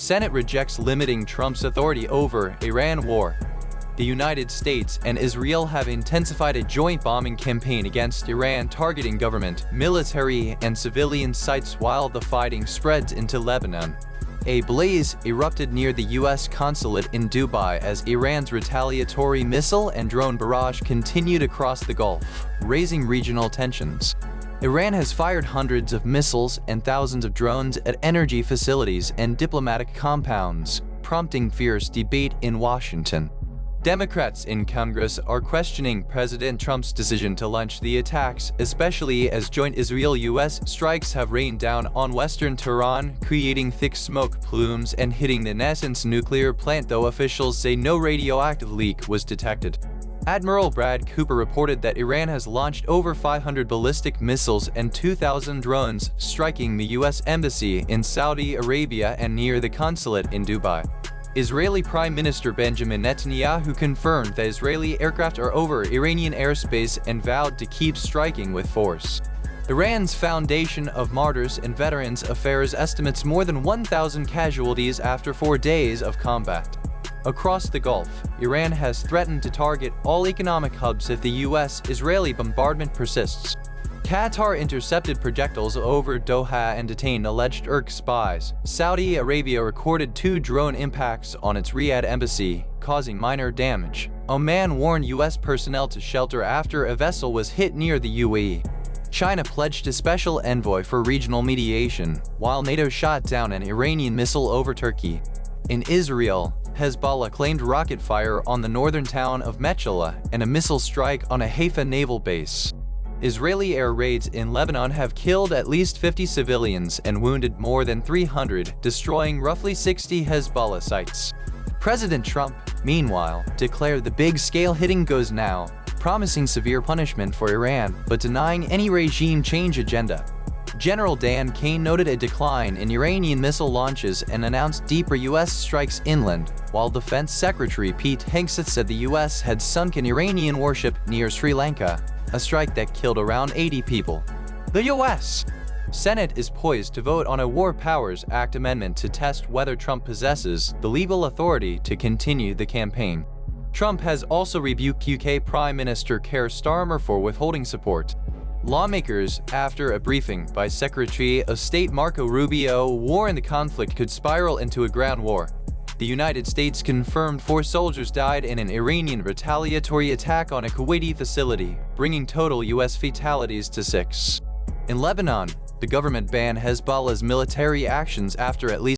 Senate rejects limiting Trump's authority over Iran war. The United States and Israel have intensified a joint bombing campaign against Iran, targeting government, military, and civilian sites while the fighting spreads into Lebanon. A blaze erupted near the U.S. consulate in Dubai as Iran's retaliatory missile and drone barrage continued across the Gulf, raising regional tensions. Iran has fired hundreds of missiles and thousands of drones at energy facilities and diplomatic compounds, prompting fierce debate in Washington. Democrats in Congress are questioning President Trump's decision to launch the attacks, especially as joint Israel-US strikes have rained down on western Tehran, creating thick smoke plumes and hitting the Natanz nuclear plant, though officials say no radioactive leak was detected. Admiral Brad Cooper reported that Iran has launched over 500 ballistic missiles and 2,000 drones, striking the U.S. Embassy in Saudi Arabia and near the consulate in Dubai. Israeli Prime Minister Benjamin Netanyahu confirmed that Israeli aircraft are over Iranian airspace and vowed to keep striking with force. Iran's Foundation of Martyrs and Veterans Affairs estimates more than 1,000 casualties after 4 days of combat. Across the Gulf, Iran has threatened to target all economic hubs if the U.S.-Israeli bombardment persists. Qatar intercepted projectiles over Doha and detained alleged Irq spies. Saudi Arabia recorded 2 drone impacts on its Riyadh embassy, causing minor damage. Oman warned U.S. personnel to shelter after a vessel was hit near the UAE. China pledged a special envoy for regional mediation, while NATO shot down an Iranian missile over Turkey. In Israel, Hezbollah claimed rocket fire on the northern town of Metchala and a missile strike on a Haifa naval base. Israeli air raids in Lebanon have killed at least 50 civilians and wounded more than 300, destroying roughly 60 Hezbollah sites. President Trump, meanwhile, declared the big-scale hitting goes now, promising severe punishment for Iran but denying any regime change agenda. General Dan Kane noted a decline in Iranian missile launches and announced deeper U.S. strikes inland, while Defense Secretary Pete Hegseth said the U.S. had sunk an Iranian warship near Sri Lanka, a strike that killed around 80 people. The U.S. Senate is poised to vote on a War Powers Act amendment to test whether Trump possesses the legal authority to continue the campaign. Trump has also rebuked UK Prime Minister Keir Starmer for withholding support. Lawmakers, after a briefing by Secretary of State Marco Rubio, warned the conflict could spiral into a ground war. The United States confirmed 4 soldiers died in an Iranian retaliatory attack on a Kuwaiti facility, bringing total U.S. fatalities to 6. In Lebanon, the government banned Hezbollah's military actions after at least